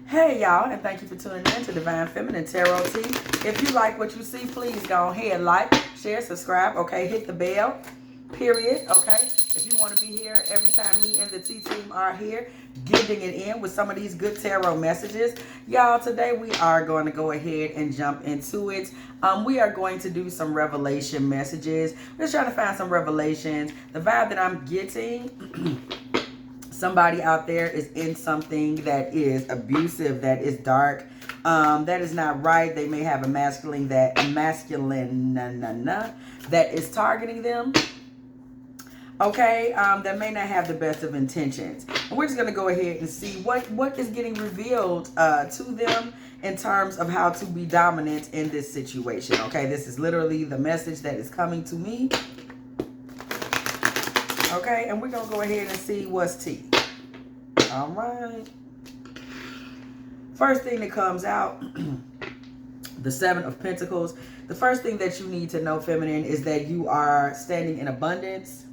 Hey y'all, and thank you for tuning in to Divine Feminine Tarot Tea. If you like what you see, please go ahead, like, share, subscribe, okay? Hit the bell, period, okay? If you want to be here every time me and the Tea Team are here, getting it in with some of these good tarot messages. Y'all, today we are going to go ahead and jump into it. We are going to do some revelation messages. We're just trying to find some revelations. The vibe that I'm getting... Somebody out there is in something that is abusive, that is dark, that is not right. They may have a masculine that is targeting them. Okay, that may not have the best of intentions. And we're just going to go ahead and see what is getting revealed to them in terms of how to be dominant in this situation. Okay, this is literally the message that is coming to me. Okay, and we're going to go ahead and see what's tea. All right. First thing that comes out, the Seven of Pentacles. The first thing that you need to know, feminine, is that you are standing in abundance.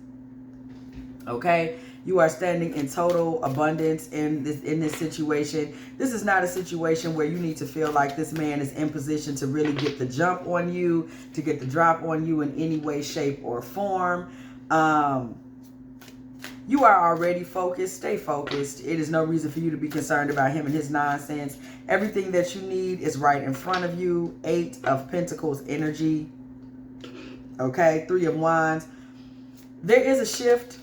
Okay? You are standing in total abundance in this situation. This is not a situation where you need to feel like this man is in position to really get the jump on you, to get the drop on you in any way, shape, or form. You are already focused. Stay focused. It is no reason for you to be concerned about him and his nonsense. Everything that you need is right in front of you. Eight of Pentacles energy. Okay, Three of Wands. There is a shift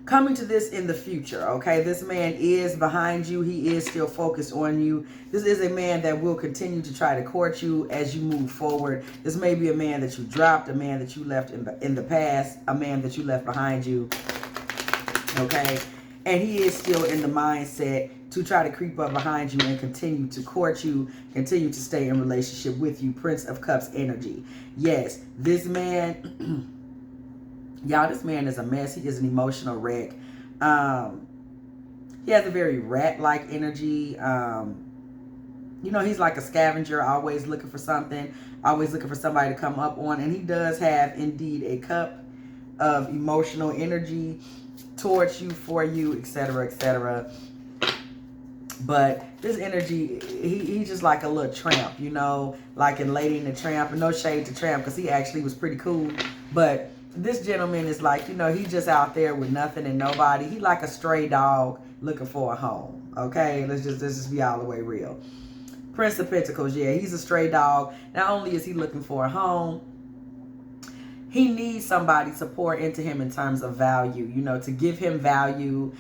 coming to this in the future. Okay, this man is behind you. He is still focused on you. This is a man that will continue to try to court you as you move forward. This may be a man that you dropped, a man that you left in the past, a man that you left behind you. Okay, and he is still in the mindset to try to creep up behind you and continue to court you, continue to stay in relationship with you. Prince of Cups energy. Yes, this man, y'all, this man is a mess. He is an emotional wreck. He has a very rat-like energy. You know, he's like a scavenger, always looking for something, always looking for somebody to come up on. And he does have, indeed, a cup of emotional energy towards you, for you, etc., etc. But this energy, he's just like a little tramp, you know, like in Lady and the Tramp. And no shade to Tramp, because he actually was pretty cool. But this gentleman is like, you know, he's just out there with nothing and nobody. He like a stray dog looking for a home. Okay, let's just be all the way real. Prince of Pentacles, yeah, he's a stray dog. Not only is he looking for a home, he needs somebody to pour into him in terms of value, you know, to give him value.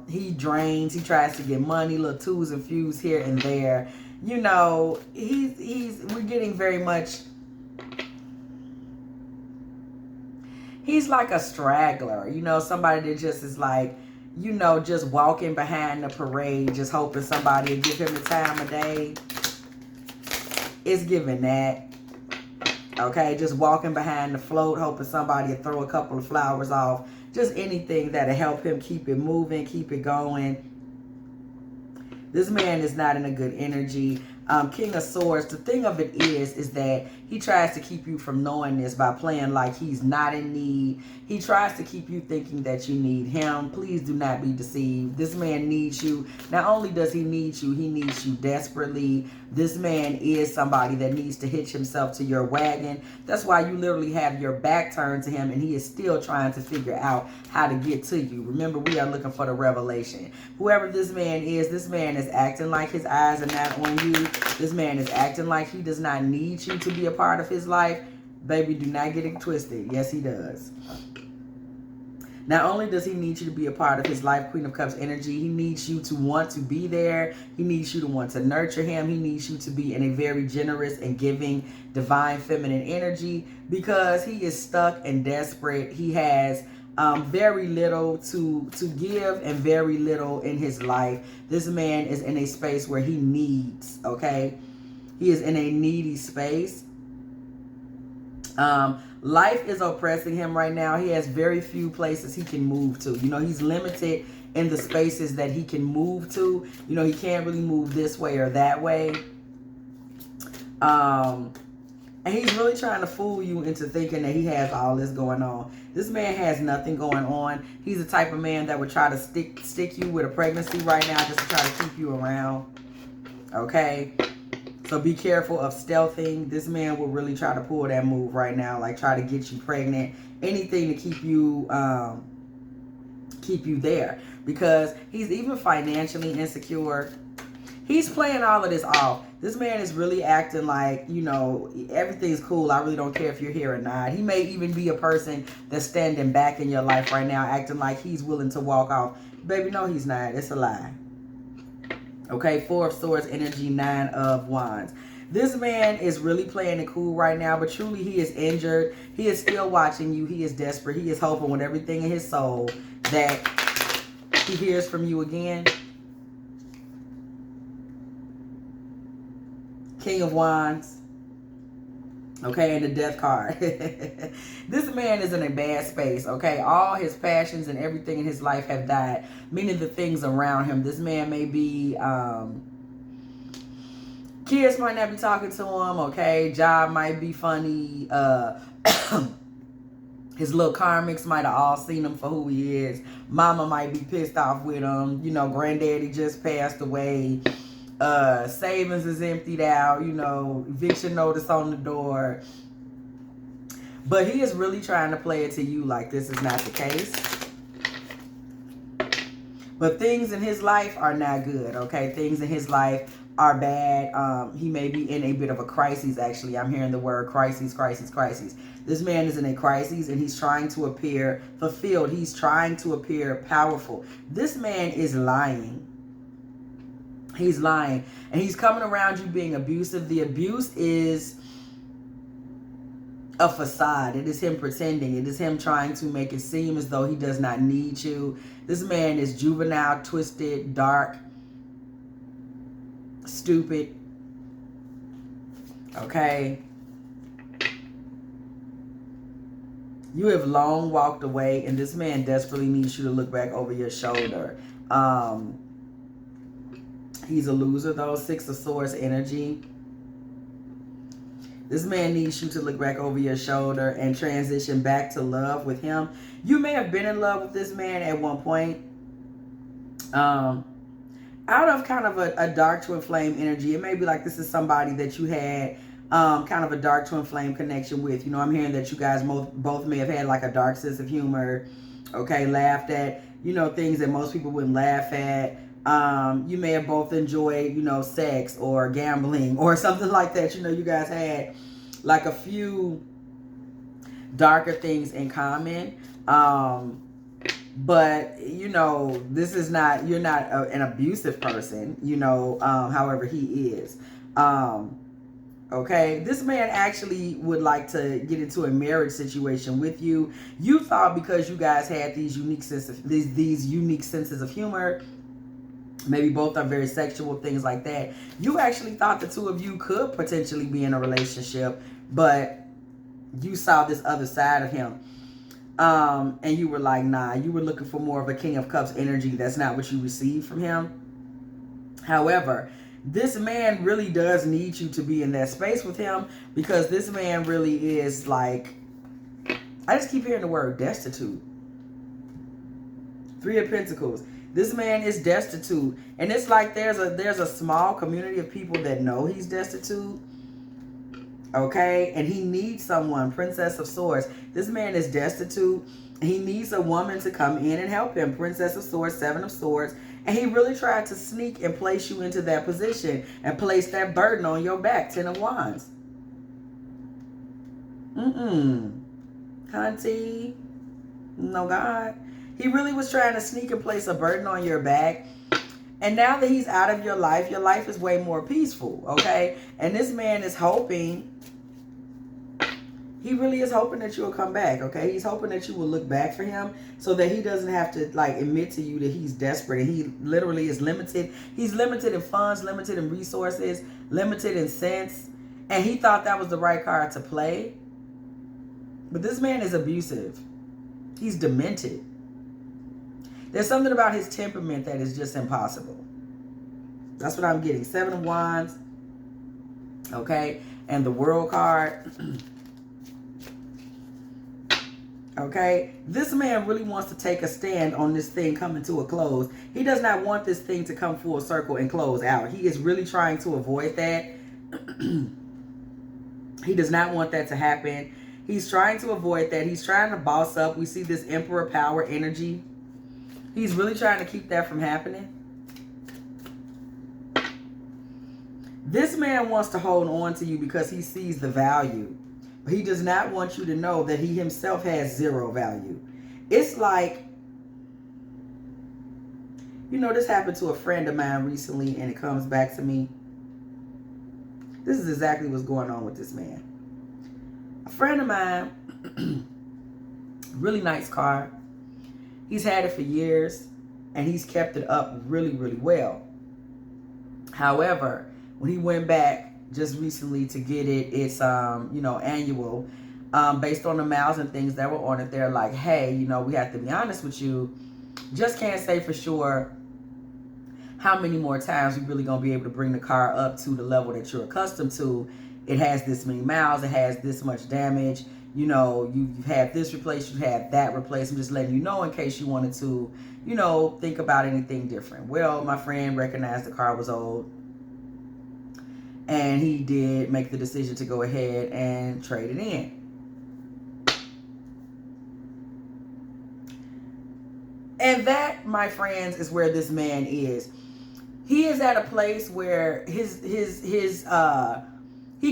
He drains, he tries to get money, little twos and fews here and there. You know, we're getting very much, he's like a straggler, you know, somebody that just is like, you know, just walking behind the parade, just hoping somebody will give him the time of day. It's giving that. Okay, just walking behind the float, hoping somebody will throw a couple of flowers off. Just anything that'll help him keep it moving, keep it going. This man is not in a good energy. King of Swords, the thing of it is that he tries to keep you from knowing this by playing like he's not in need. He tries to keep you thinking that you need him. Please do not be deceived. This man needs you. Not only does he need you desperately. This man is somebody that needs to hitch himself to your wagon. That's why you literally have your back turned to him and he is still trying to figure out how to get to you. Remember, we are looking for the revelation. Whoever this man is acting like his eyes are not on you. This man is acting like he does not need you to be a part of his life. Baby, do not get it twisted. Yes, he does. Not only does he need you to be a part of his life, Queen of Cups energy, he needs you to want to be there. He needs you to want to nurture him. He needs you to be in a very generous and giving, divine feminine energy, because he is stuck and desperate. He has very little to give and very little in his life. This man is in a space where he needs, okay? He is in a needy space. Life is oppressing him right now. He has very few places he can move to. You know, he's limited in the spaces that he can move to. You know, he can't really move this way or that way. And And he's really trying to fool you into thinking that he has all this going on. This man has nothing going on. He's the type of man that would try to stick you with a pregnancy right now just to try to keep you around. Okay? So be careful of stealthing. This man will really try to pull that move right now. Like try to get you pregnant. Anything to keep you there. Because he's even financially insecure. He's playing all of this off. This man is really acting like, you know, everything's cool. I really don't care if you're here or not. He may even be a person that's standing back in your life right now, acting like he's willing to walk off. Baby, no, he's not. It's a lie. Okay, 4 of Swords energy, 9 of Wands. This man is really playing it cool right now, but truly he is injured. He is still watching you. He is desperate. He is hoping with everything in his soul that he hears from you again. King of Wands. Okay, and the Death card. This man is in a bad space, okay? All his passions and everything in his life have died, meaning the things around him. This man may be, kids might not be talking to him, okay? Job might be funny. His little karmics might have all seen him for who he is. Mama might be pissed off with him. You know, granddaddy just passed away. Savings is emptied out, you know, eviction notice on the door. But he is really trying to play it to you like this is not the case. But things in his life are not good, okay? Things in his life are bad. He may be in a bit of a crisis, actually. I'm hearing the word crisis, crisis, crisis. This man is in a crisis and he's trying to appear fulfilled. He's trying to appear powerful. This man is lying. He's lying. And he's coming around you being abusive. The abuse is a facade. It is him pretending. It is him trying to make it seem as though he does not need you. This man is juvenile, twisted, dark, stupid. Okay? You have long walked away, and this man desperately needs you to look back over your shoulder. He's a loser, though. 6 of Swords energy. This man needs you to look back over your shoulder and transition back to love with him. You may have been in love with this man at one point. Out of kind of a dark twin flame energy, it may be like this is somebody that you had kind of a dark twin flame connection with. You know, I'm hearing that you guys both may have had like a dark sense of humor. Okay, laughed at, you know, things that most people wouldn't laugh at. You may have both enjoyed, you know, sex or gambling or something like that. You know, you guys had like a few darker things in common. But, you know, this is not, you're not an abusive person, you know, however he is. Okay, this man actually would like to get into a marriage situation with you. You thought because you guys had these unique senses of humor, maybe both are very sexual, things like that. You actually thought the two of you could potentially be in a relationship, but you saw this other side of him. And you were like, nah, you were looking for more of a King of Cups energy. That's not what you received from him. However, this man really does need you to be in that space with him, because this man really is like, I just keep hearing the word destitute. 3 of Pentacles. This man is destitute. And it's like there's a small community of people that know he's destitute. Okay? And he needs someone. Princess of Swords. This man is destitute. He needs a woman to come in and help him. Princess of Swords, 7 of Swords. And he really tried to sneak and place you into that position and place that burden on your back. 10 of Wands. Hunty. No, God. He really was trying to sneak and place a burden on your back. And now that he's out of your life is way more peaceful, okay? And this man is hoping, he really is hoping that you'll come back, okay? He's hoping that you will look back for him so that he doesn't have to, like, admit to you that he's desperate. And he literally is limited. He's limited in funds, limited in resources, limited in sense. And he thought that was the right card to play. But this man is abusive. He's demented. There's something about his temperament that is just impossible. That's what I'm getting. 7 of Wands. Okay. and the World card. Okay, this man really wants to take a stand on this thing coming to a close. He does not want this thing to come full circle and close out. He is really trying to avoid that. He does not want that to happen. He's trying to avoid that. He's trying to boss up. We see this Emperor power energy. He's really trying to keep that from happening. This man wants to hold on to you because he sees the value. But he does not want you to know that he himself has zero value. It's like, you know, this happened to a friend of mine recently, and it comes back to me. This is exactly what's going on with this man. A friend of mine, really nice car. He's had it for years, and he's kept it up really, really well. However, when he went back just recently to get it, it's you know, annual, based on the miles and things that were on it, they're like, hey, you know, we have to be honest with you, just can't say for sure how many more times you're really gonna be able to bring the car up to the level that you're accustomed to. It has this many miles, it has this much damage, you know, you've had this replaced, you had that replaced. I'm just letting you know in case you wanted to, you know, think about anything different. Well, my friend recognized the car was old, and he did make the decision to go ahead and trade it in. And that, my friends, is where this man is. He is at a place where he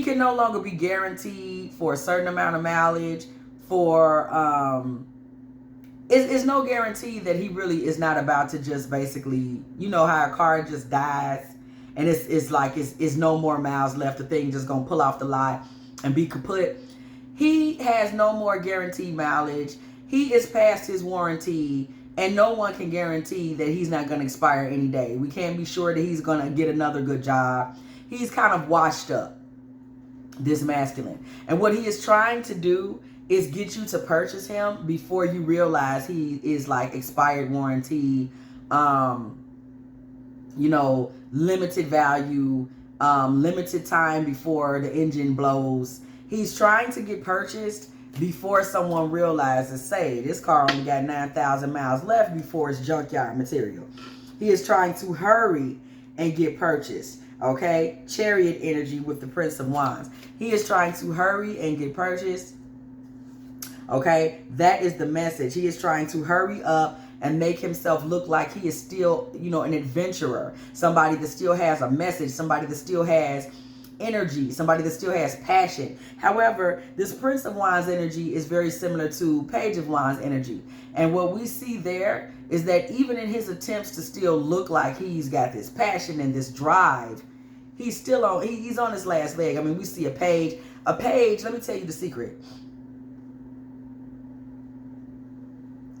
can no longer be guaranteed for a certain amount of mileage. It's no guarantee that he really is not about to just basically, you know how a car just dies and it's like it's no more miles left. The thing just gonna pull off the lot and be kaput. He has no more guaranteed mileage. He is past his warranty, and no one can guarantee that he's not gonna expire any day. We can't be sure that he's gonna get another good job. He's kind of washed up, this masculine. And what he is trying to do is get you to purchase him before you realize he is like expired warranty, you know, limited value, limited time before the engine blows. He's trying to get purchased before someone realizes, say, this car only got 9,000 miles left before it's junkyard material. He is trying to hurry and get purchased. Okay, Chariot energy with the Prince of Wands. He is trying to hurry and get purchased. Okay, that is the message. He is trying to hurry up and make himself look like he is still, you know, an adventurer. Somebody that still has a message. Somebody that still has energy. Somebody that still has passion. However, this Prince of Wands energy is very similar to Page of Wands energy. And what we see there is that even in his attempts to still look like he's got this passion and this drive, he's still on, he's on his last leg. I mean, we see a page, let me tell you the secret.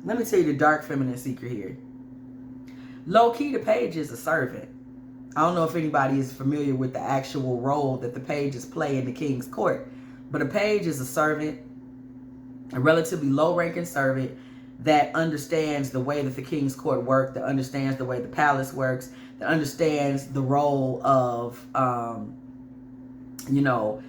Let me tell you the dark feminine secret here. Low key, the page is a servant. I don't know if anybody is familiar with the actual role that the pages play in the king's court, but a page is a servant, a relatively low ranking servant that understands the way that the king's court works, that understands the way the palace works, that understands the role of, you know,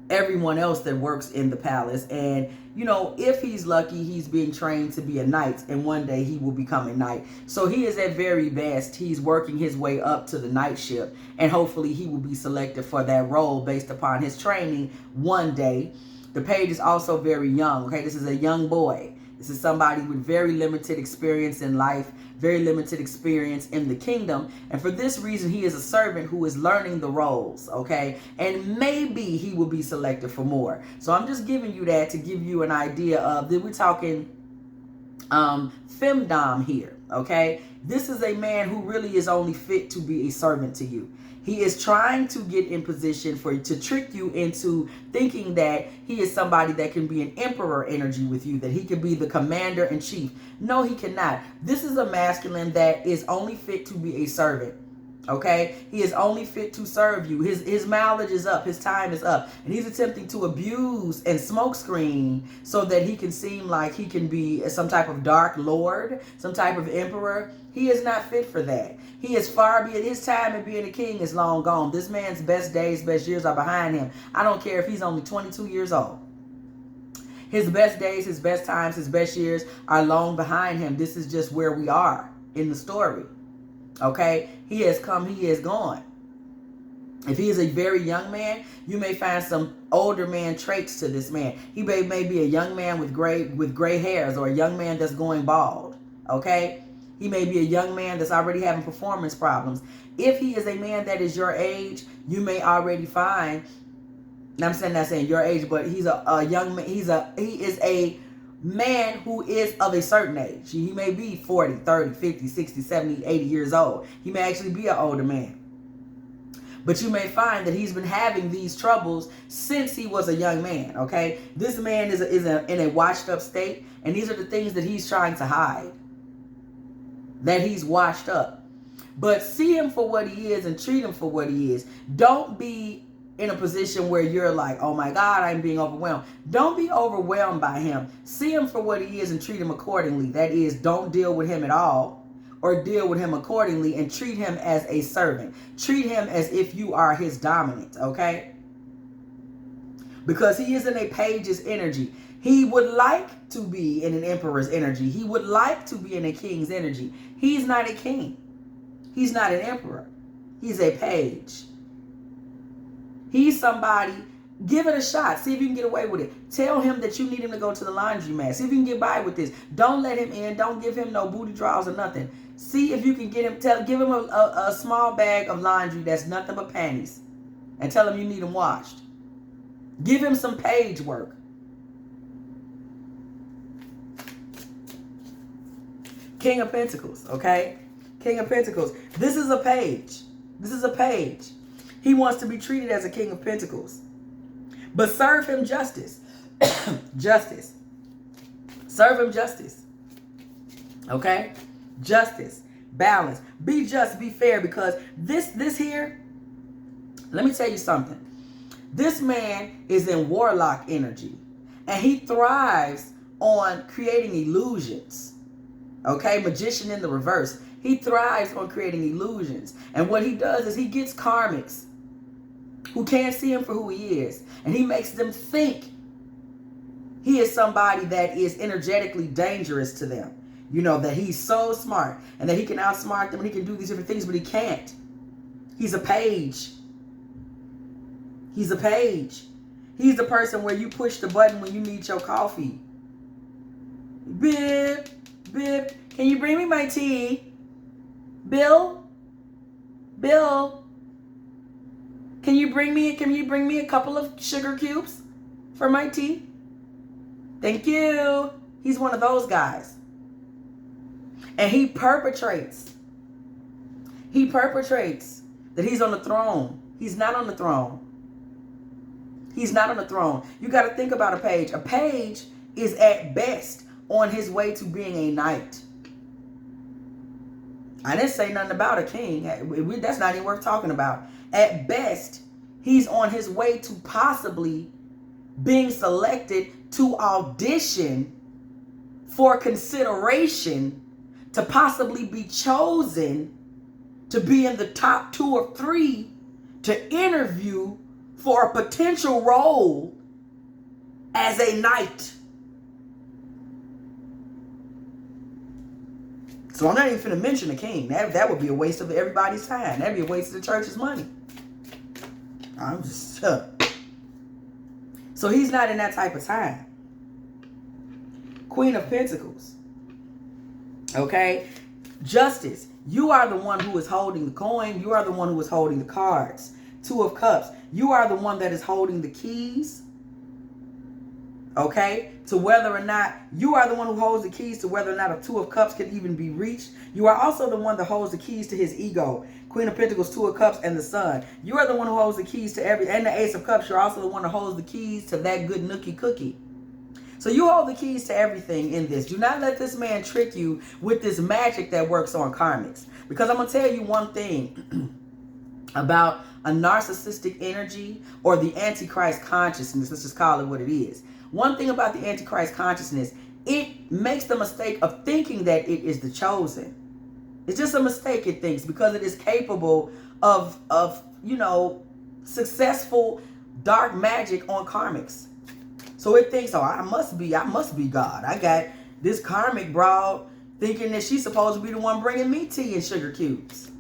everyone else that works in the palace. And, you know, if he's lucky, he's being trained to be a knight, and one day he will become a knight. So he is at very best, he's working his way up to the knightship, and hopefully he will be selected for that role based upon his training one day. The page is also very young. Okay, this is a young boy. This is somebody with very limited experience in life, very limited experience in the kingdom. And for this reason, he is a servant who is learning the roles, okay? And maybe he will be selected for more. So I'm just giving you that to give you an idea of that we're talking femdom here, okay? This is a man who really is only fit to be a servant to you. He is trying to get in position to trick you into thinking that he is somebody that can be an emperor energy with you, that he can be the commander in chief. No, he cannot. This is a masculine that is only fit to be a servant. Okay, he is only fit to serve you. His mileage is up, his time is up, and he's attempting to abuse and smokescreen so that he can seem like he can be some type of dark lord, some type of emperor. He is not fit for that. He is far beyond his time, and being a king is long gone. This man's best days, best years are behind him. I don't care if he's only 22 years old. His best days, his best times, his best years are long behind him. This is just where we are in the story. Okay, he has come, he is gone. If he is a very young man, you may find some older man traits to this man. He may be a young man with gray hairs, or a young man that's going bald. Okay, he may be a young man that's already having performance problems. If he is a man that is your age, you may already find. And I'm not saying your age, but he's a young man. He is a man who is of a certain age. He may be 40, 30, 50, 60, 70, 80 years old. He may actually be an older man. But you may find that he's been having these troubles since he was a young man, okay? This man is in a washed up state, and these are the things that he's trying to hide, that he's washed up. But see him for what he is and treat him for what he is. Don't be in a position where you're like, oh my God, I'm being overwhelmed. Don't be overwhelmed by him. See him for what he is and treat him accordingly. That is, don't deal with him at all, or deal with him accordingly and treat him as a servant. Treat him as if you are his dominant, okay? Because he is in a page's energy. He would like to be in an emperor's energy. He would like to be in a king's energy. He's not a king. He's not an emperor. He's a page. He's somebody, give it a shot. See if you can get away with it. Tell him that you need him to go to the laundromat. See if you can get by with this. Don't let him in. Don't give him no booty draws or nothing. See if you can get him, give him a small bag of laundry that's nothing but panties. And tell him you need them washed. Give him some page work. King of Pentacles, okay? King of Pentacles. This is a page. This is a page. He wants to be treated as a King of Pentacles. But serve him justice. Justice. Serve him justice. Okay? Justice. Balance. Be just, be fair, because this here, let me tell you something. This man is in warlock energy, and he thrives on creating illusions. Okay? Magician in the reverse. He thrives on creating illusions. And what he does is he gets karmics who can't see him for who he is. And he makes them think he is somebody that is energetically dangerous to them. You know, that he's so smart and that he can outsmart them and he can do these different things, but he can't. He's a page. He's a page. He's the person where you push the button when you need your coffee. Bip, bip, can you bring me my tea? Bill? Can you bring me a couple of sugar cubes for my tea? Thank you. He's one of those guys. And he perpetrates that he's on the throne. He's not on the throne. He's not on the throne. You got to think about a page. A page is at best on his way to being a knight. I didn't say nothing about a king. That's not even worth talking about. At best, he's on his way to possibly being selected to audition for consideration to possibly be chosen to be in the top 2 or 3 to interview for a potential role as a knight. So I'm not even finna mention a king. That would be a waste of everybody's time. That'd be a waste of the church's money. I'm just... So he's not in that type of time. Queen of Pentacles. Okay? Justice. You are the one who is holding the coin. You are the one who is holding the cards. 2 of Cups. You are the one that is holding the keys. Okay? To whether or not, you are the one who holds the keys to whether or not a 2 of Cups can even be reached. You are also the one that holds the keys to his ego. Queen of Pentacles, 2 of Cups, and the Sun. You are the one who holds the keys to and the Ace of Cups. You're also the one that holds the keys to that good nookie cookie. So you hold the keys to everything in this. Do not let this man trick you with this magic that works on karmics. Because I'm going to tell you one thing. about a narcissistic energy or the Antichrist consciousness. Let's just call it what it is. One thing about the Antichrist consciousness, it makes the mistake of thinking that it is the chosen. It's just a mistake, it thinks, because it is capable of successful dark magic on karmics. So it thinks, oh, I must be God. I got this karmic broad thinking that she's supposed to be the one bringing me tea and sugar cubes.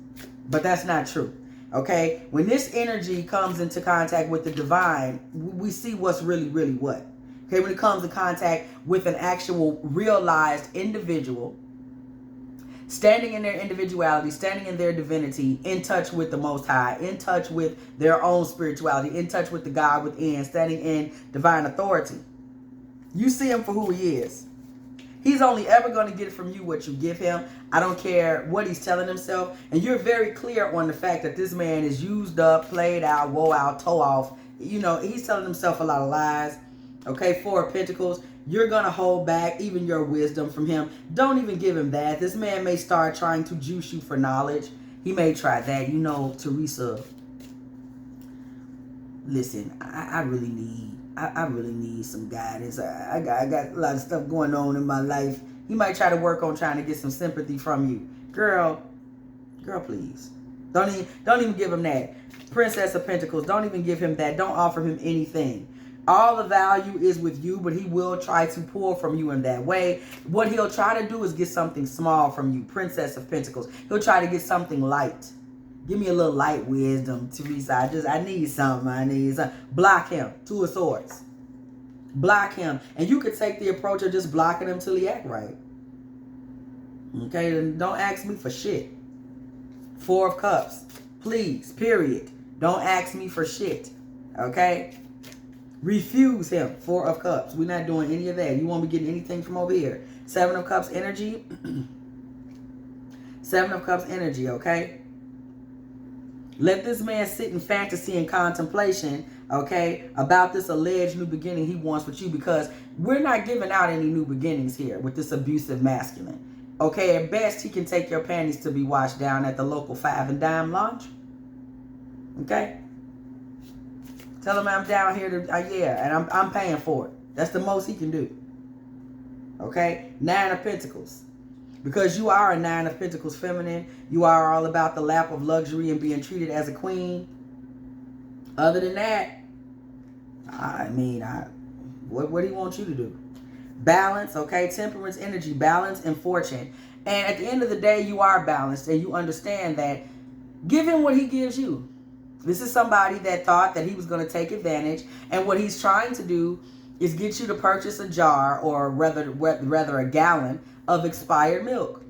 But that's not true. Okay, when this energy comes into contact with the divine, we see what's really, really what. Okay, when it comes to contact with an actual realized individual, standing in their individuality, standing in their divinity, in touch with the Most High, in touch with their own spirituality, in touch with the God within, standing in divine authority. You see him for who he is. He's only ever going to get from you what you give him. I don't care what he's telling himself. And you're very clear on the fact that this man is used up, played out, woe out, toe off. You know, he's telling himself a lot of lies. Okay, Four of Pentacles. You're going to hold back even your wisdom from him. Don't even give him that. This man may start trying to juice you for knowledge. He may try that. You know, Teresa, listen, I really need some guidance. I got a lot of stuff going on in my life. He might try to work on trying to get some sympathy from you. Girl, please. Don't even give him that. Princess of Pentacles, don't even give him that. Don't offer him anything. All the value is with you, but he will try to pull from you in that way. What he'll try to do is get something small from you. Princess of Pentacles. He'll try to get something light. Give me a little light wisdom, Teresa. I need something. Block him. Two of Swords. Block him. And you could take the approach of just blocking him till he act right. Okay, and don't ask me for shit. Four of Cups. Please, period. Don't ask me for shit. Okay? Refuse him. Four of Cups. We're not doing any of that. You won't be getting anything from over here. Seven of Cups energy. Seven of Cups energy, okay? Let this man sit in fantasy and contemplation, okay, about this alleged new beginning he wants with you, because we're not giving out any new beginnings here with this abusive masculine. Okay, at best, he can take your panties to be washed down at the local 5 and dime launch. Okay? Tell him I'm down here to, and I'm paying for it. That's the most he can do. Okay? 9 of Pentacles. Because you are a 9 of Pentacles feminine. You are all about the lap of luxury and being treated as a queen. Other than that, what do he want you to do? Balance, okay? Temperance energy, balance, and fortune. And at the end of the day, you are balanced, and you understand that give him what he gives you. This is somebody that thought that he was going to take advantage, and what he's trying to do is get you to purchase a jar, or rather a gallon of expired milk.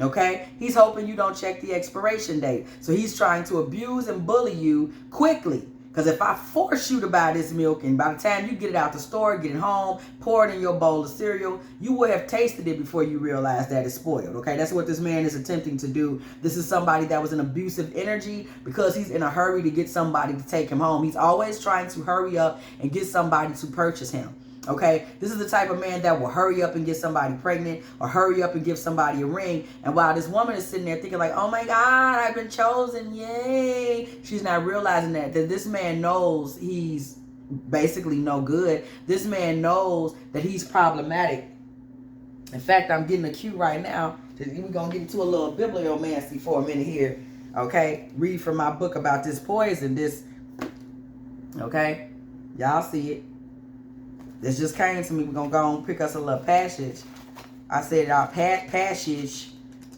Okay? He's hoping you don't check the expiration date. So he's trying to abuse and bully you quickly. Because if I force you to buy this milk, and by the time you get it out the store, get it home, pour it in your bowl of cereal, you will have tasted it before you realize that it's spoiled. Okay? That's what this man is attempting to do. This is somebody that was an abusive energy because he's in a hurry to get somebody to take him home. He's always trying to hurry up and get somebody to purchase him. Okay, this is the type of man that will hurry up and get somebody pregnant, or hurry up and give somebody a ring. And while this woman is sitting there thinking like, oh my God, I've been chosen, yay. She's not realizing that this man knows he's basically no good. This man knows that he's problematic. In fact, I'm getting a cue right now. We're going to get into a little bibliomancy for a minute here. Okay, read from my book about this poison. Okay, y'all see it. This just came to me. We're going to go and pick us a little passage. I said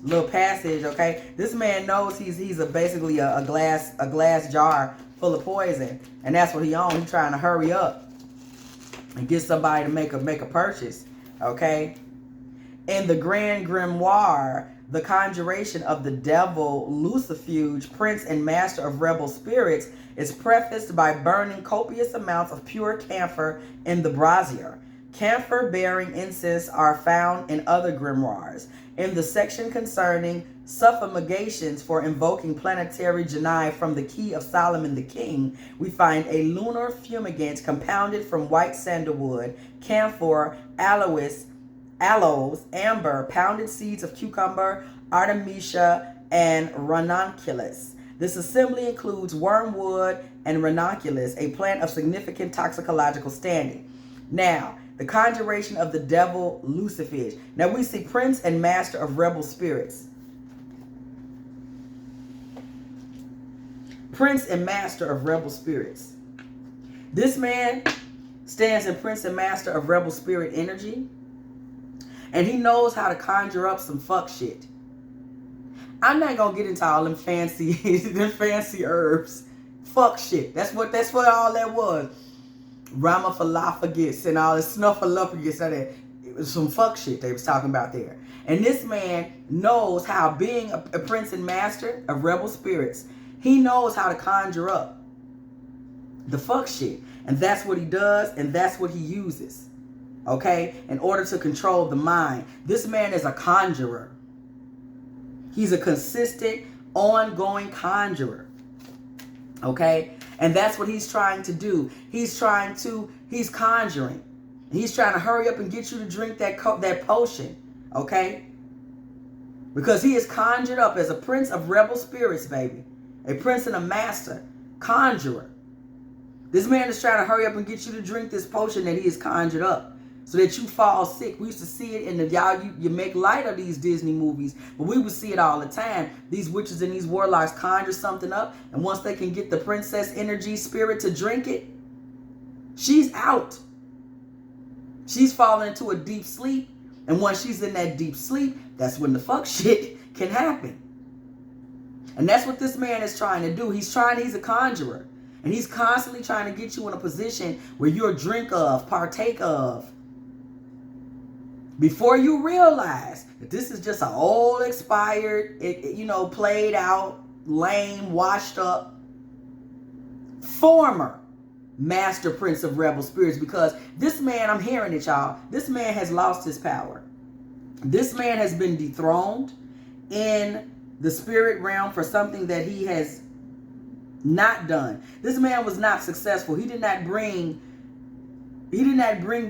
little passage, okay? This man knows he's basically a glass jar full of poison. And that's what he owns. He's trying to hurry up and get somebody to make a purchase, okay? In the Grand Grimoire, the conjuration of the devil, Lucifuge, prince and master of rebel spirits, is prefaced by burning copious amounts of pure camphor in the brazier. Camphor-bearing incense are found in other grimoires. In the section concerning suffumagations for invoking planetary genii from the key of Solomon the King, we find a lunar fumigant compounded from white sandalwood, camphor, aloes, amber, pounded seeds of cucumber, artemisia, and ranunculus. This assembly includes wormwood and ranunculus, a plant of significant toxicological standing. Now, the conjuration of the devil Lucifer. Now we see prince and master of rebel spirits. Prince and master of rebel spirits. This man stands in prince and master of rebel spirit energy. And he knows how to conjure up some fuck shit. I'm not gonna get into all them fancy herbs. Fuck shit. That's what all that was. Ramaphalophagus and all the snuffleupagus. It was some fuck shit they was talking about there. And this man knows how, being a prince and master of rebel spirits, he knows how to conjure up the fuck shit. And that's what he does, and that's what he uses. Okay? In order to control the mind. This man is a conjurer. He's a consistent, ongoing conjurer. Okay? And that's what he's trying to do. He's conjuring. He's trying to hurry up and get you to drink that potion. Okay? Because he is conjured up as a prince of rebel spirits, baby. A prince and a master. Conjurer. This man is trying to hurry up and get you to drink this potion that he has conjured up. So that you fall sick. We used to see it in the, you make light of these Disney movies, but we would see it all the time. These witches and these warlocks conjure something up, and once they can get the princess energy spirit to drink it, she's out. She's falling into a deep sleep, and once she's in that deep sleep, that's when the fuck shit can happen. And that's what this man is trying to do. He's a conjurer, and he's constantly trying to get you in a position where you're drink of, partake of, before you realize that this is just an old, expired, played out, lame, washed up, former master prince of rebel spirits. Because this man, I'm hearing it, y'all, this man has lost his power. This man has been dethroned in the spirit realm for something that he has not done. This man was not successful. He did not bring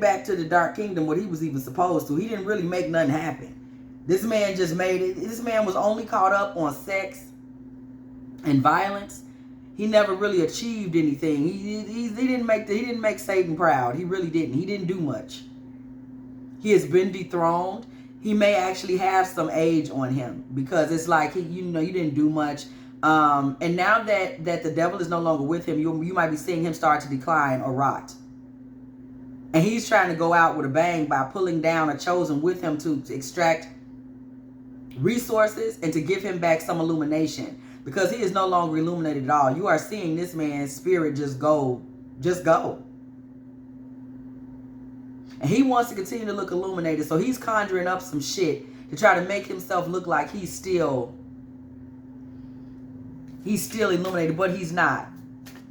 back to the Dark Kingdom what he was even supposed to. He didn't really make nothing happen. This man just made it. This man was only caught up on sex and violence. He never really achieved anything. He didn't make Satan proud. He really didn't. He didn't do much. He has been dethroned. He may actually have some age on him because it's like you didn't do much. And now that the devil is no longer with him, you might be seeing him start to decline or rot. And he's trying to go out with a bang by pulling down a chosen with him to extract resources and to give him back some illumination. Because he is no longer illuminated at all. You are seeing this man's spirit just go. And he wants to continue to look illuminated. So he's conjuring up some shit to try to make himself look like he's still illuminated. But he's not.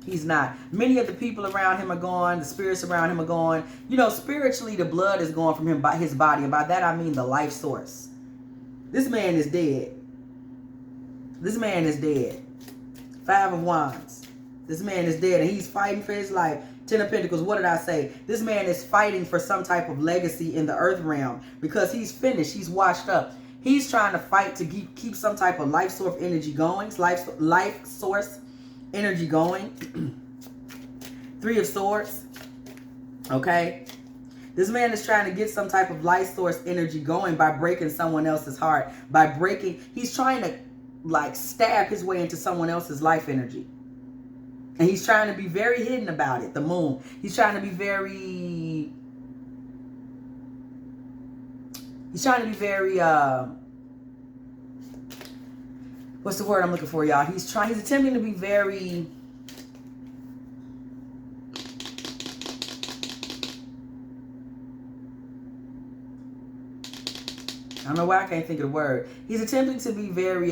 He's not. Many of the people around him are gone. The spirits around him are gone. Spiritually, the blood is gone from him by his body. And by that, I mean the life source. This man is dead. This man is dead. 5 of Wands. This man is dead and he's fighting for his life. 10 of Pentacles. What did I say? This man is fighting for some type of legacy in the earth realm because he's finished. He's washed up. He's trying to fight to keep some type of life source energy going. Life source energy going. 3 of Swords. Okay. This man is trying to get some type of life source energy going by breaking someone else's heart. He's trying to stab his way into someone else's life energy. And he's trying to be very hidden about it. The moon. He's trying to be very what's the word I'm looking for, y'all? He's attempting to be very I don't know why I can't think of the word. He's attempting to be very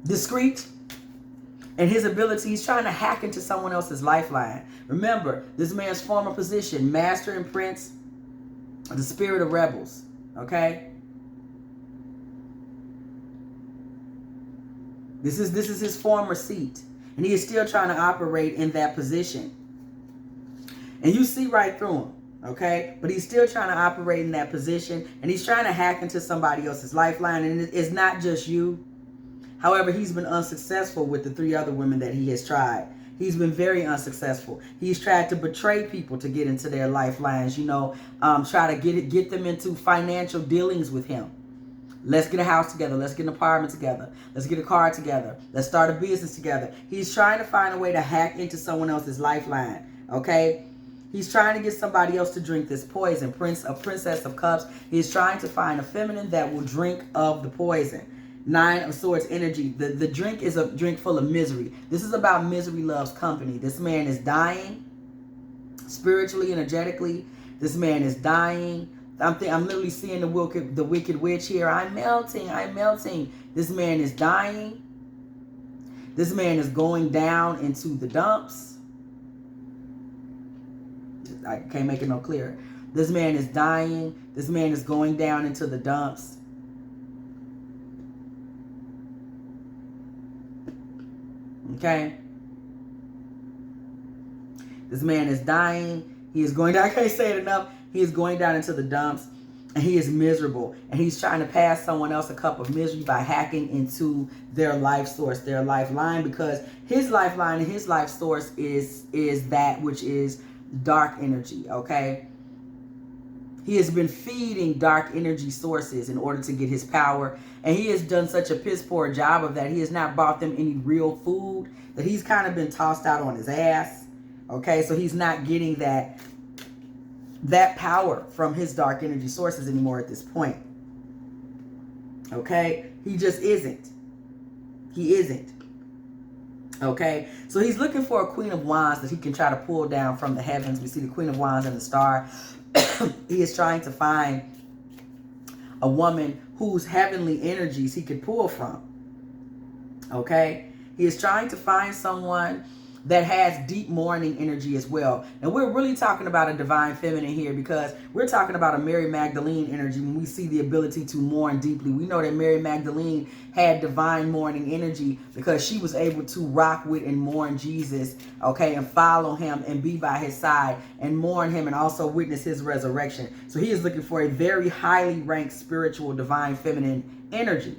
discreet in his ability. He's trying to hack into someone else's lifeline. Remember, this man's former position, master and prince of the spirit of rebels. Okay? This is his former seat. And he is still trying to operate in that position. And you see right through him. Okay, but he's still trying to operate in that position, and he's trying to hack into somebody else's lifeline, and it's not just you. However, he's been unsuccessful with the 3 other women that he has tried. He's been very unsuccessful. He's tried to betray people to get into their lifelines, you know, try to get them into financial dealings with him. Let's get a house together. Let's get an apartment together. Let's get a car together. Let's start a business together. He's trying to find a way to hack into someone else's lifeline, okay? He's trying to get somebody else to drink this poison, a Princess of Cups. He's trying to find a feminine that will drink of the poison. 9 of Swords energy. The drink is a drink full of misery. This is about misery loves company. This man is dying spiritually, energetically. This man is dying. I'm literally seeing the wicked witch here. I'm melting. I'm melting. This man is dying. This man is going down into the dumps. I can't make it no clearer. This man is dying. This man is going down into the dumps. Okay. This man is dying. He is going down. I can't say it enough. He is going down into the dumps, and he is miserable. And he's trying to pass someone else a cup of misery by hacking into their life source, their lifeline, because his lifeline and his life source is that which is dark energy. Okay. He has been feeding dark energy sources in order to get his power. And he has done such a piss poor job of that. He has not bought them any real food, that he's kind of been tossed out on his ass. Okay, so he's not getting that power from his dark energy sources anymore at this point. Okay, he just isn't. He isn't. Okay, so he's looking for a Queen of Wands that he can try to pull down from the heavens. We see the Queen of Wands and the star. He is trying to find a woman whose heavenly energies he could pull from. Okay? He is trying to find someone that has deep mourning energy as well. And we're really talking about a divine feminine here, because we're talking about a Mary Magdalene energy when we see the ability to mourn deeply. We know that Mary Magdalene had divine mourning energy because she was able to rock with and mourn Jesus, okay, and follow him and be by his side and mourn him and also witness his resurrection. So he is looking for a very highly ranked spiritual divine feminine energy.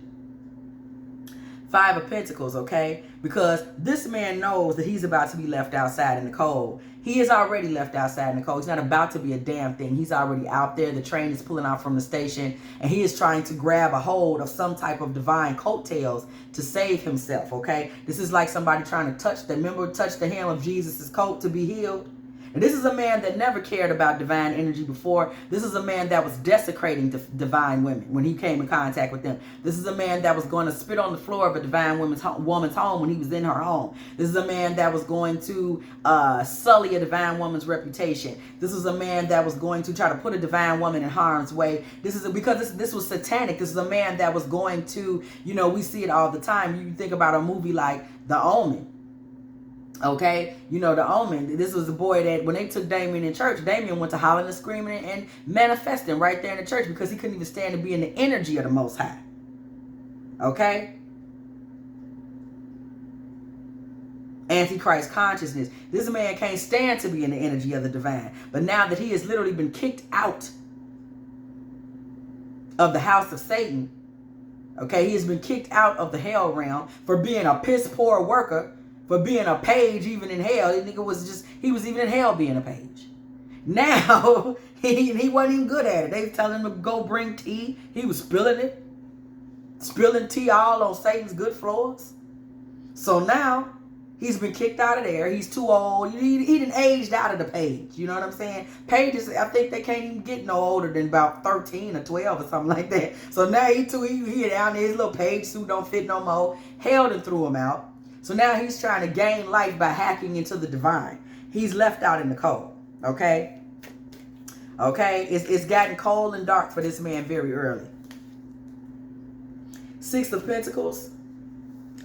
5 of Pentacles, okay? Because this man knows that he's about to be left outside in the cold. He is already left outside in the cold. He's not about to be a damn thing. He's already out there. The train is pulling out from the station, and he is trying to grab a hold of some type of divine coattails to save himself, okay? This is like somebody trying to touch the hem of Jesus' coat to be healed. And this is a man that never cared about divine energy before. This is a man that was desecrating divine women when he came in contact with them. This is a man that was going to spit on the floor of a divine woman's home when he was in her home. This is a man that was going to sully a divine woman's reputation. This is a man that was going to try to put a divine woman in harm's way. This was satanic. This is a man that was going to, you know, we see it all the time. You think about a movie like The Omen. Okay, you know, The Omen. This was a boy that when they took Damien in church, Damien went to hollering and screaming and manifesting right there in the church because he couldn't even stand to be in the energy of the Most High. Okay? Antichrist consciousness. This man can't stand to be in the energy of the divine. But now that he has literally been kicked out of the house of Satan, okay, he has been kicked out of the hell realm for being a piss poor worker, for being a page even in hell. He was even in hell being a page. Now, he wasn't even good at it. They were telling him to go bring tea. He was spilling it. Spilling tea all on Satan's good floors. So now, he's been kicked out of there. He's too old. He done aged out of the page. You know what I'm saying? Pages, I think they can't even get no older than about 13 or 12 or something like that. So now he down there. His little page suit don't fit no more. Hell done threw him out. So now he's trying to gain life by hacking into the divine. He's left out in the cold. Okay? Okay? It's gotten cold and dark for this man very early. 6 of Pentacles.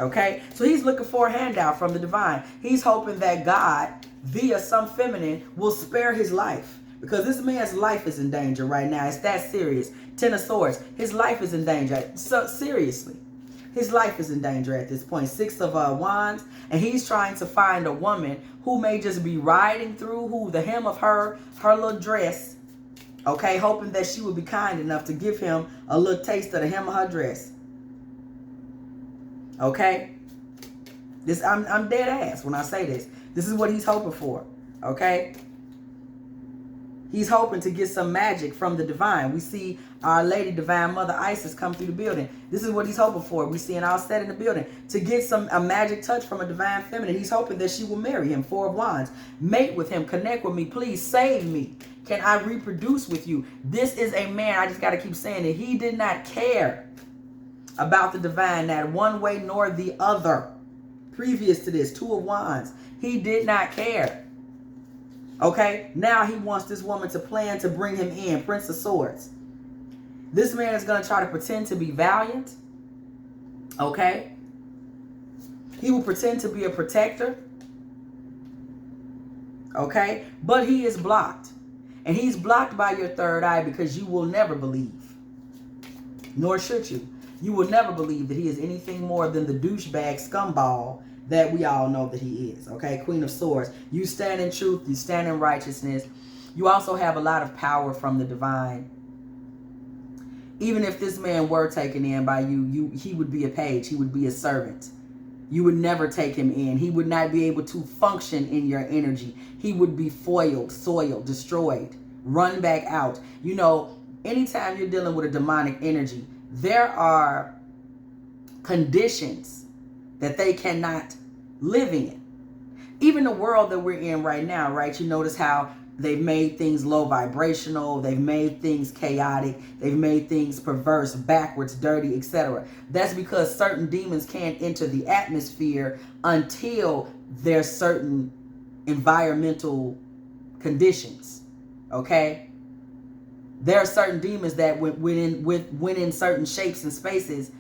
Okay? So he's looking for a handout from the divine. He's hoping that God, via some feminine, will spare his life. Because this man's life is in danger right now. It's that serious. 10 of Swords. His life is in danger. So seriously. His life is in danger at this point. 6 of Wands. And he's trying to find a woman who may just be riding through, who the hem of her little dress Okay, hoping that she would be kind enough to give him a little taste of the hem of her dress. Okay? I'm dead ass when I say this. This is what he's hoping for. Okay? He's hoping to get some magic from the divine. We see Our Lady, Divine Mother Isis come through the building. This is what he's hoping for. We see an Outset in the building. To get a magic touch from a divine feminine. He's hoping that she will marry him. Four of Wands. Mate with him. Connect with me. Please save me. Can I reproduce with you? This is a man, I just got to keep saying it. He did not care about the divine, not one way nor the other. Previous to this, Two of Wands. He did not care. Okay? Now he wants this woman to plan to bring him in. Prince of Swords. This man is going to try to pretend to be valiant. Okay? He will pretend to be a protector. Okay? But he is blocked. And he's blocked by your third eye because you will never believe. Nor should you. You will never believe that he is anything more than the douchebag scumball that we all know that he is. Okay? Queen of Swords. You stand in truth. You stand in righteousness. You also have a lot of power from the divine. Even if this man were taken in by you, he would be a page. He would be a servant. You would never take him in. He would not be able to function in your energy. He would be foiled, soiled, destroyed, run back out. You know, anytime you're dealing with a demonic energy, there are conditions that they cannot live in. Even the world that we're in right now, right? You notice how they've made things low vibrational. They've made things chaotic. They've made things perverse, backwards, dirty, etc. That's because certain demons can't enter the atmosphere until there's certain environmental conditions. Okay? There are certain demons that when in certain shapes and spaces,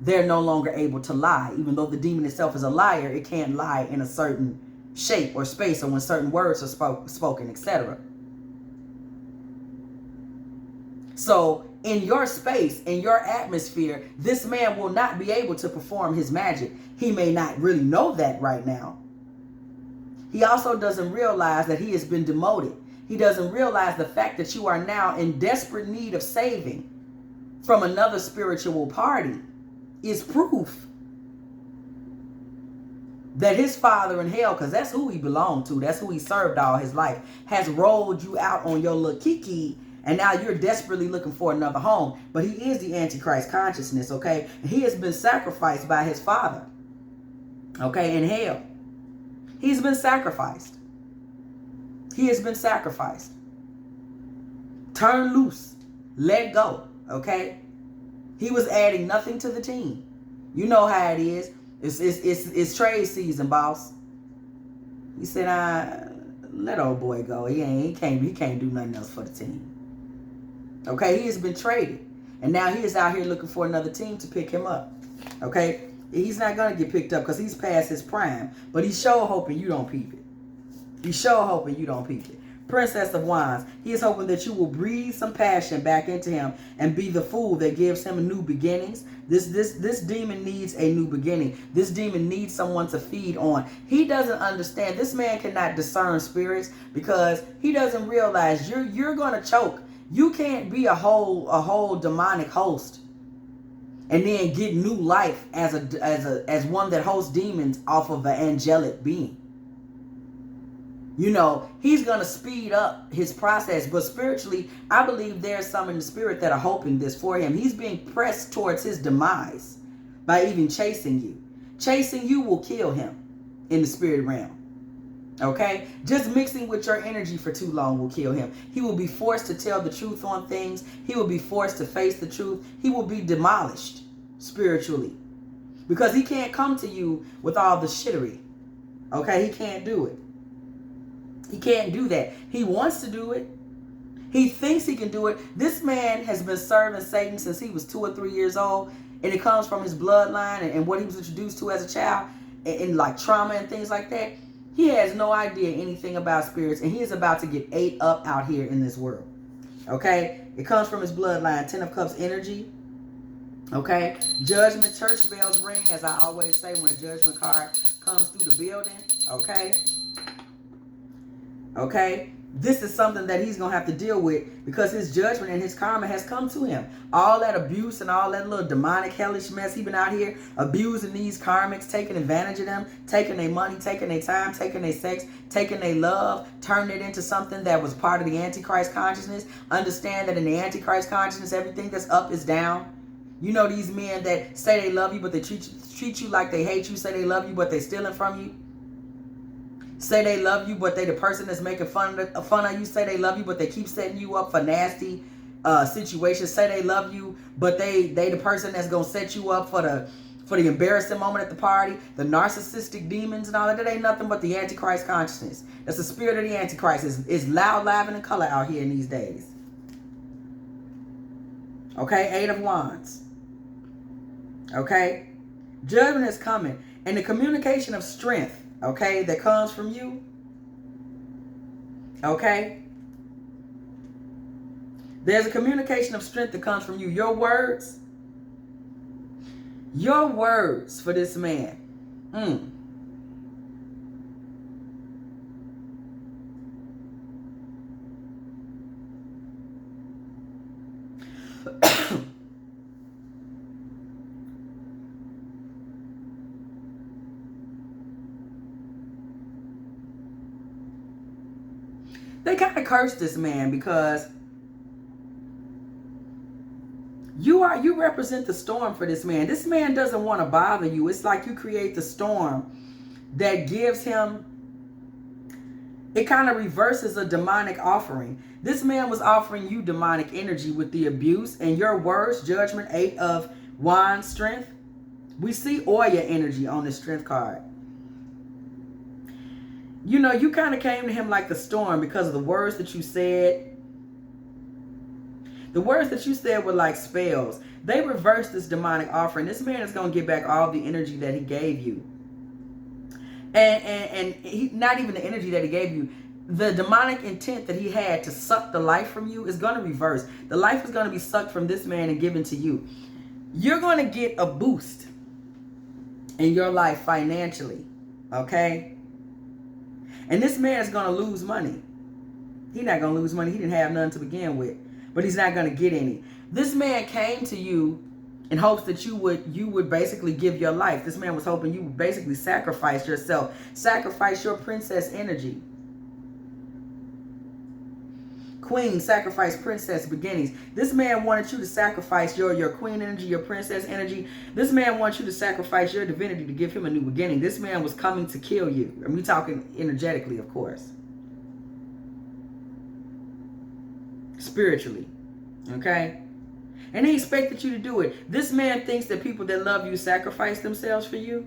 they're no longer able to lie. Even though the demon itself is a liar, it can't lie in a certain shape or space, or when certain words are spoken, etc. So in your space, in your atmosphere, this man will not be able to perform his magic. He may not really know that right now. He also doesn't realize that he has been demoted. He doesn't realize the fact that you are now in desperate need of saving from another spiritual party is proof that his father in hell, because that's who he belonged to, that's who he served all his life, has rolled you out on your little kiki, and now you're desperately looking for another home. But he is the Antichrist consciousness, okay? And he has been sacrificed by his father, okay, in hell. He's been sacrificed. He has been sacrificed. Turn loose. Let go, okay? He was adding nothing to the team. You know how it is. It's trade season, boss. He said, let old boy go. He can't do nothing else for the team. Okay, he has been traded. And now he is out here looking for another team to pick him up. Okay? He's not going to get picked up because he's past his prime. But he's sure hoping you don't peep it. He's sure hoping you don't peep it. Princess of Wands. He is hoping that you will breathe some passion back into him and be the fool that gives him new beginnings. This demon needs a new beginning. This demon needs someone to feed on. He doesn't understand. This man cannot discern spirits because he doesn't realize you're going to choke. You can't be a whole demonic host and then get new life as one that hosts demons off of an angelic being. You know, he's going to speed up his process. But spiritually, I believe there's some in the spirit that are hoping this for him. He's being pressed towards his demise by even chasing you. Chasing you will kill him in the spirit realm. Okay? Just mixing with your energy for too long will kill him. He will be forced to tell the truth on things. He will be forced to face the truth. He will be demolished spiritually. Because he can't come to you with all the shittery. Okay? He can't do it. He can't do that. He wants to do it. He thinks he can do it. This man has been serving Satan since he was 2 or 3 years old. And it comes from his bloodline and what he was introduced to as a child. And like trauma and things like that. He has no idea anything about spirits. And he is about to get ate up out here in this world. Okay? It comes from his bloodline. 10 of Cups energy. Okay? Judgment, church bells ring. As I always say when a judgment card comes through the building. Okay? Okay, this is something that he's going to have to deal with because his judgment and his karma has come to him. All that abuse and all that little demonic hellish mess, he been out here abusing these karmics, taking advantage of them, taking their money, taking their time, taking their sex, taking their love, turning it into something that was part of the Antichrist consciousness. Understand that in the Antichrist consciousness, everything that's up is down. You know these men that say they love you, but they treat you like they hate you, say they love you, but they're stealing from you. Say they love you, but they the person that's making fun of you. Say they love you, but they keep setting you up for nasty situations. Say they love you, but they the person that's gonna set you up for the embarrassing moment at the party. The narcissistic demons and all that. That ain't nothing but the Antichrist consciousness. That's the spirit of the Antichrist. Is loud, live, and in color out here in these days. Okay, 8 of Wands. Okay, judgment is coming, and the communication of strength. Okay, that comes from you. Okay. There's a communication of strength that comes from you. Your words for this man. They kind of cursed this man because you represent the storm for this man. This man doesn't want to bother you. It's like you create the storm that gives him, it kind of reverses a demonic offering. This man was offering you demonic energy with the abuse and your words, judgment, 8 of Wands, strength. We see Oya energy on the strength card. You know, you kind of came to him like the storm because of the words that you said. The words that you said were like spells. They reversed this demonic offering. This man is going to get back all the energy that he gave you. And he, not even the energy that he gave you. The demonic intent that he had to suck the life from you is going to reverse. The life is going to be sucked from this man and given to you. You're going to get a boost in your life financially. Okay? And this man is going to lose money. He's not going to lose money. He didn't have none to begin with. But he's not going to get any. This man came to you in hopes that you would basically give your life. This man was hoping you would basically sacrifice yourself. Sacrifice your princess energy. Queen, sacrifice princess beginnings. This man wanted you to sacrifice your queen energy, your princess energy. This man wants you to sacrifice your divinity to give him a new beginning. This man was coming to kill you. And we're talking energetically, of course. Spiritually. Okay? And he expected you to do it. This man thinks that people that love you sacrifice themselves for you.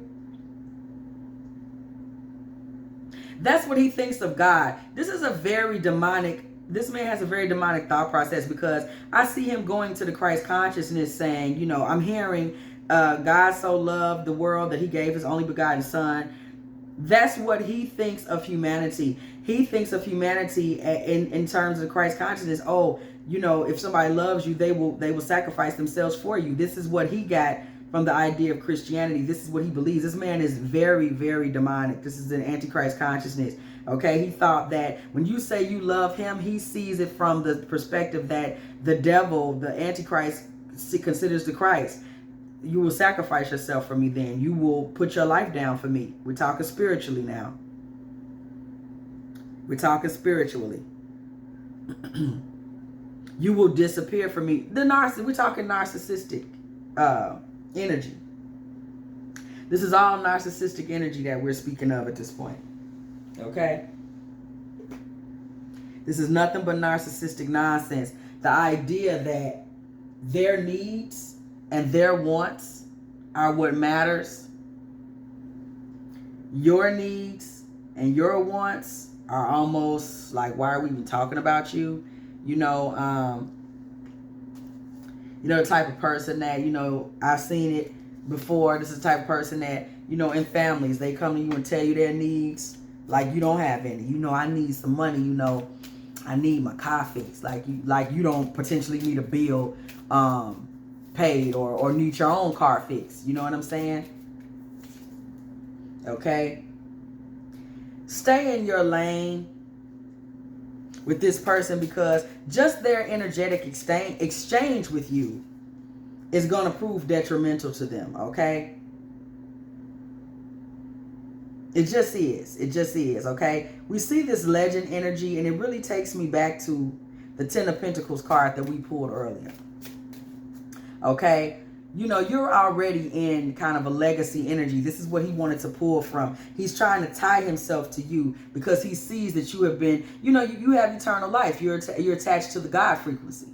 That's what he thinks of God. This is a very demonic, this man has a very demonic thought process because I see him going to the Christ consciousness saying, you know, I'm hearing God so loved the world that he gave his only begotten son. That's what he thinks of humanity. He thinks of humanity in terms of Christ consciousness. Oh, you know, if somebody loves you, they will sacrifice themselves for you. This is what he got from the idea of Christianity. This is what he believes. This man is very, very demonic. This is an Antichrist consciousness. Okay, he thought that when you say you love him, he sees it from the perspective that the devil, the Antichrist, considers the Christ. You will sacrifice yourself for me then. You will put your life down for me. We're talking spiritually now. We're talking spiritually. You will disappear for me. We're talking narcissistic energy. This is all narcissistic energy that we're speaking of at this point. Okay? This is nothing but narcissistic nonsense. The idea that their needs and their wants are what matters. Your needs and your wants are almost like, why are we even talking about you? You know, the type of person that, you know, I've seen it before. This is the type of person that, you know, in families, they come to you and tell you their needs like you don't have any. You know, I need some money, you know, I need my car fixed. Like you don't potentially need a bill paid or need your own car fixed. You know what I'm saying? Okay? Stay in your lane. with this person, because just their energetic exchange with you is going to prove detrimental to them, okay? It just is. It just is, okay? We see this legend energy, and it really takes me back to the Ten of Pentacles card that we pulled earlier. Okay? You know, you're already in kind of a legacy energy. This is what he wanted to pull from. He's trying to tie himself to you because he sees that you have been, you know, you have eternal life. You're attached to the God frequency.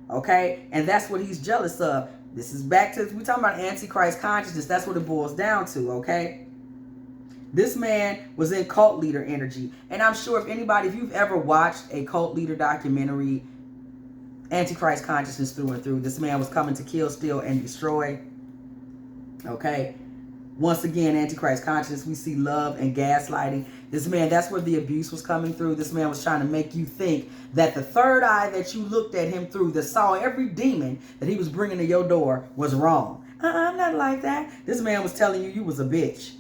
Okay? And that's what he's jealous of. This is back to, we're talking about Antichrist consciousness. That's what it boils down to, okay? This man was in cult leader energy. And I'm sure if you've ever watched a cult leader documentary, Antichrist consciousness through and through, this man was coming to kill, steal, and destroy. Okay? Once again, Antichrist consciousness, we see love and gaslighting. This man, that's where the abuse was coming through. This man was trying to make you think that the third eye that you looked at him through, that saw every demon that he was bringing to your door, was wrong. I'm not like that. This man was telling you was a bitch.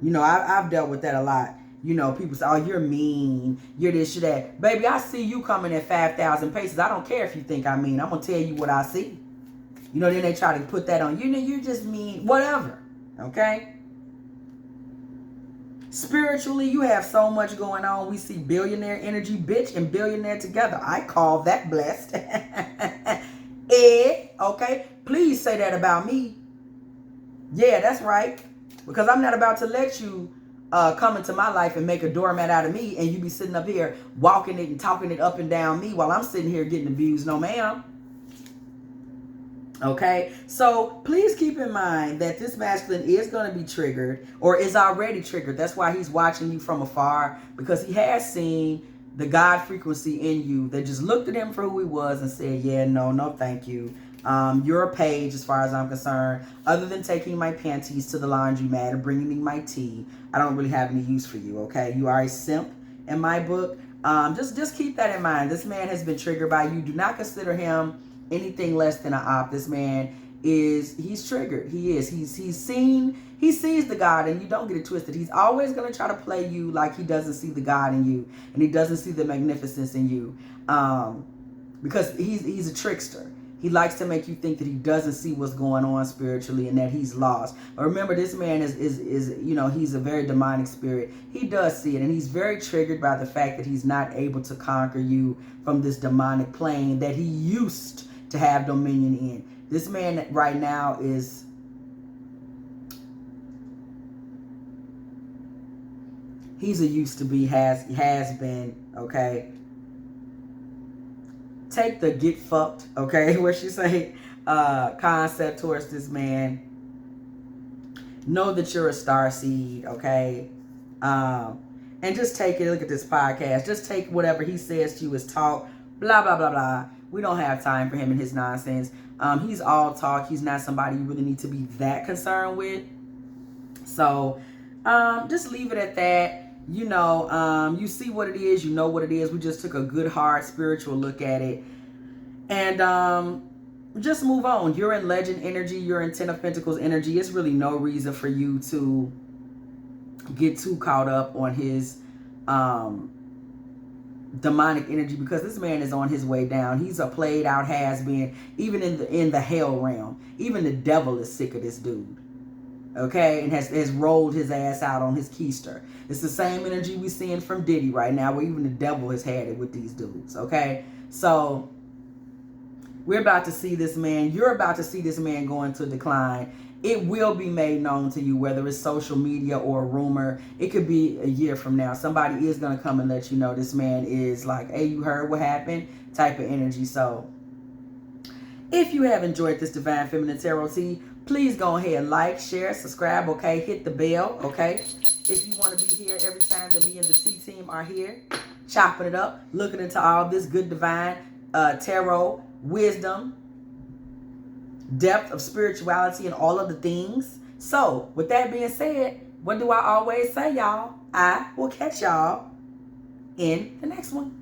You know, I've dealt with that a lot. You know, people say, oh, you're mean. You're this, you're that. Baby, I see you coming at 5,000 paces. I don't care if you think I'm mean. I'm going to tell you what I see. You know, then they try to put that on you. You know, you're just mean. Whatever. Okay? Spiritually, you have so much going on. We see billionaire energy, bitch, and billionaire together. I call that blessed. Okay? Please say that about me. Yeah, that's right. Because I'm not about to let you come into my life and make a doormat out of me, and you be sitting up here walking it and talking it up and down me while I'm sitting here getting abused. No, ma'am. Okay? So please keep in mind that this masculine is going to be triggered, or is already triggered. That's why he's watching you from afar, because he has seen the God frequency in you that just looked at him for who he was and said, yeah, no, thank you. You're a page as far as I'm concerned. Other than taking my panties to the laundromat and bringing me my tea, I don't really have any use for you, okay? You are a simp in my book. Just keep that in mind. This man has been triggered by you. Do not consider him anything less than an op. This man he's triggered. He is. He sees the God, and you don't get it twisted. He's always going to try to play you like he doesn't see the God in you, and he doesn't see the magnificence in you, because he's a trickster. He likes to make you think that he doesn't see what's going on spiritually and that he's lost. But remember, this man is you know, he's a very demonic spirit. He does see it, and he's very triggered by the fact that he's not able to conquer you from this demonic plane that he used to have dominion in. This man right now is... he's a used to be, has been, okay? Take the get fucked, okay, what she say, concept towards this man. Know that you're a starseed, okay? And just take it, look at this podcast. Just take whatever he says to you as talk, blah, blah, blah, blah. We don't have time for him and his nonsense. He's all talk. He's not somebody you really need to be that concerned with. So, just leave it at that. You know, you see what it is, you know what it is. We just took a good, hard, spiritual look at it. And just move on. You're in legend energy. You're in Ten of Pentacles energy. It's really no reason for you to get too caught up on his demonic energy, because this man is on his way down. He's a played out has-been, even in the hell realm. Even the devil is sick of this dude. Okay, and has rolled his ass out on his keister. It's the same energy we're seeing from Diddy right now, where even the devil has had it with these dudes. Okay, so we're about to see this man. You're about to see this man go into decline. It will be made known to you, whether it's social media or a rumor. It could be a year from now. Somebody is going to come and let you know this man is like, hey, you heard what happened? Type of energy. So if you have enjoyed this Divine Feminine Tarot Tea, please go ahead and like, share, subscribe, okay? Hit the bell, okay? If you want to be here every time that me and the T-Team are here, chopping it up, looking into all this good divine tarot, wisdom, depth of spirituality, and all of the things. So, with that being said, what do I always say, y'all? I will catch y'all in the next one.